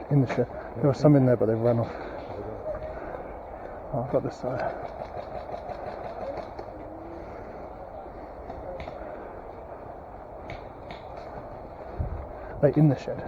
In the shed. There was some in there, but they've run off. Oh, I've got this side. They in the shed.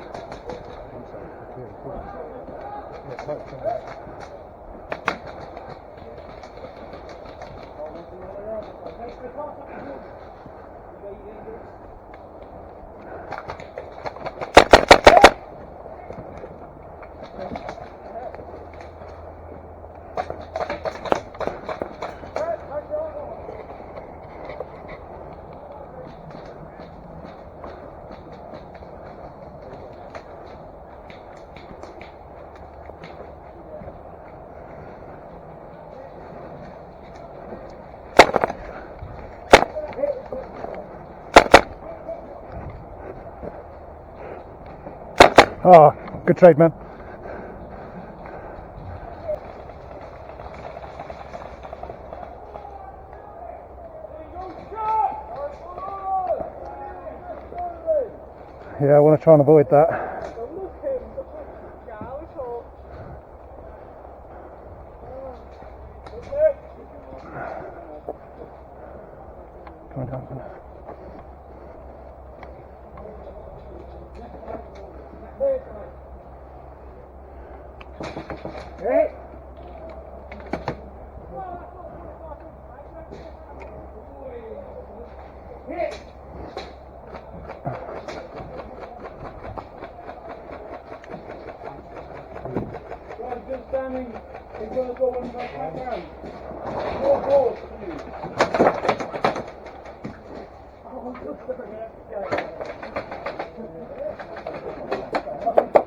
Oh, good trade, man. Yeah, I want to try and avoid that. Come on down. Hey! Just standing, he's going to go on back down. More balls to you.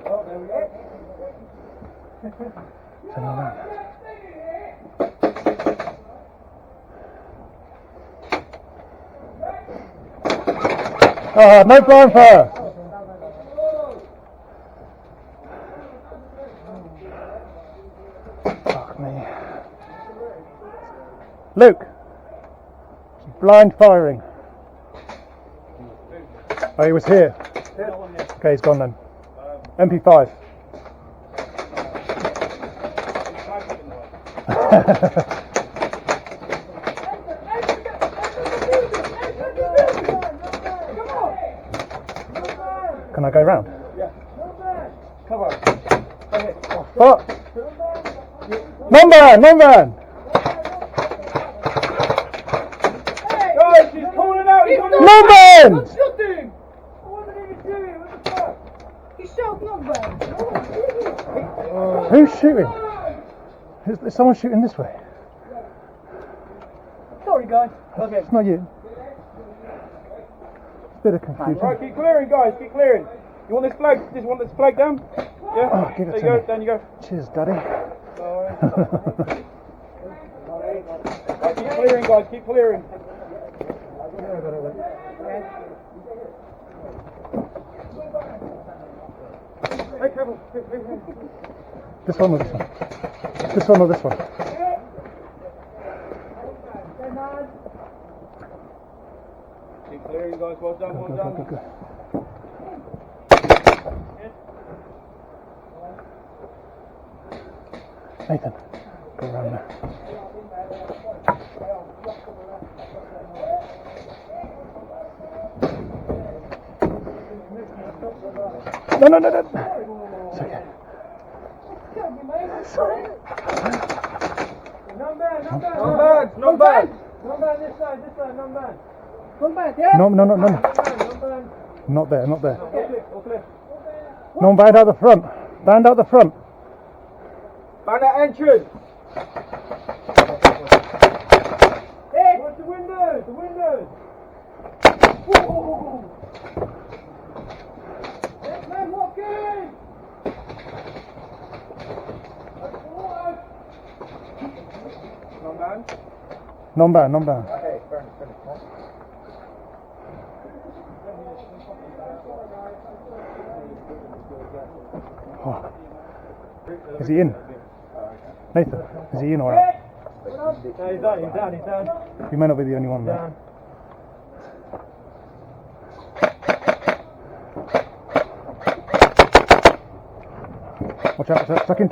Oh, there we go. Oh, no blind fire! Fuck me. Luke! Blind firing. Oh, he was here. Okay, he's gone then. MP5. Can I go round? Yeah. Come on. Oh, fuck! Non-ban! Non-ban! Guys, he's calling out! He's calling out! Non-ban! I'm shooting! I wasn't even doing it, what the fuck? He shot non-ban! Who's shooting? Is someone shooting this way? Sorry, guys. Okay. It's not you. Bit of confusion. Right, keep clearing, guys, keep clearing. You want this flag? Just want this flag down? Yeah? Oh, give it there to you go, me. down you go. Cheers, Daddy. Right, keep clearing, guys, keep clearing. Hey, careful. This one or this one? This one or this one? Keep clearing, guys, well done, well done. Go. Nathan, go around there. No. It's okay. Sorry. Non bad this side, non bad. Non bad, yeah? No. Non bad. Not there. All clear. No, band out the front. Band out the front. Band at entrance. Hey, watch the windows, Whoa. Let's man walk in. Non-ban? Non-ban. Okay, burn. Oh. Is he in? Nathan, is he in or out? No, he's down. You may not be the only one there. Watch out, tuck in.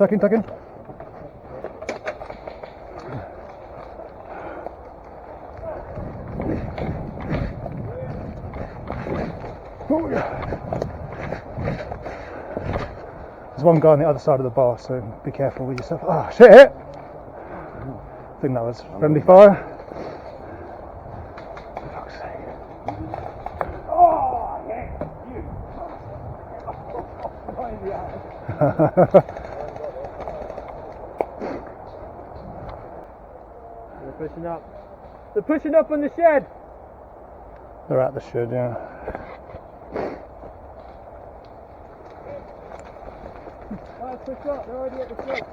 Oh, yeah. There's one guy on the other side of the bar, so be careful with yourself. Ah, shit! I think that was friendly fire. For fuck's sake. Oh, yeah, you. They're pushing up. They're pushing up on the shed. They're at the shed, yeah. Right, push up. They're already at the shed.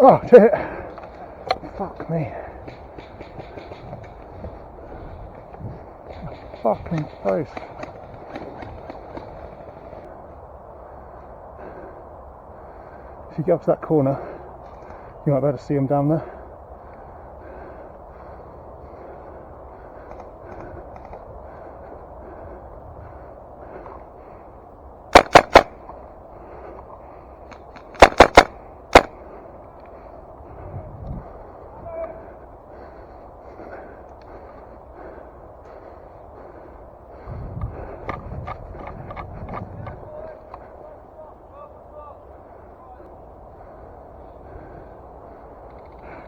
Oh, shit! Fuck me. Fucking face. If you get up to that corner, you might be able to see him down there.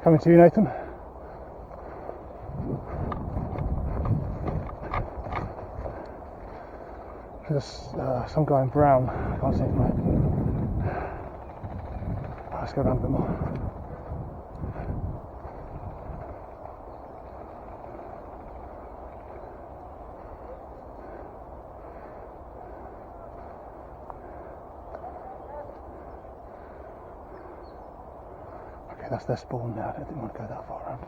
Coming to you, Nathan. There's some guy in brown. I can't see him. Let's go around a bit more. That's their spawn now. I don't think we want to go that far around.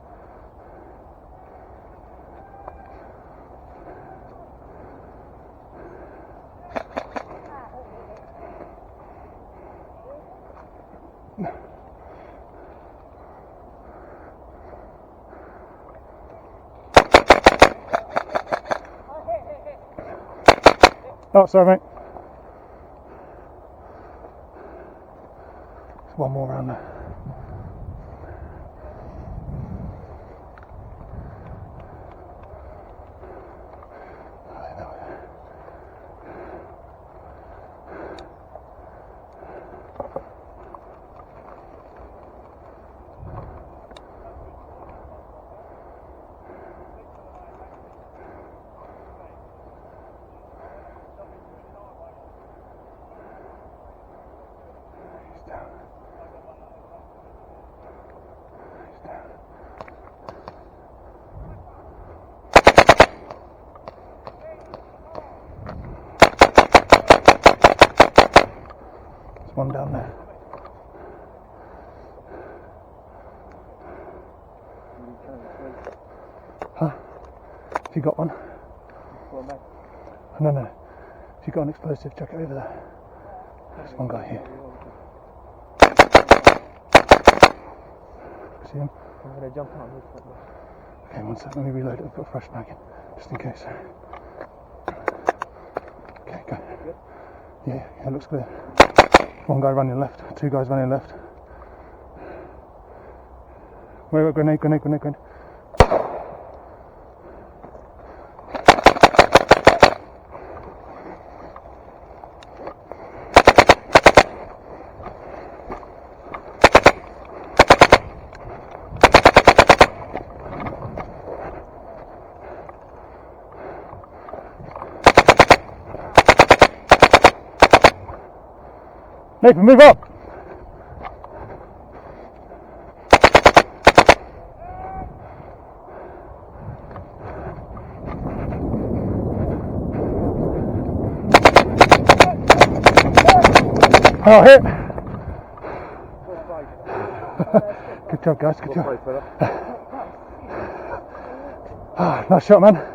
Oh, sorry, mate. There's one more around there. One down there. Huh? Have you got one? No. If you've got an explosive, chuck it over there. There's one guy here. See him? I'm going to jump out. Okay, one sec. Let me reload it and put a fresh mag in, just in case. Okay, go. Yeah, it looks clear. One guy running left, two guys running left. Wait, grenade. Nathan, move up! Oh, hit! Good job, guys, good job. Ah, nice shot, man.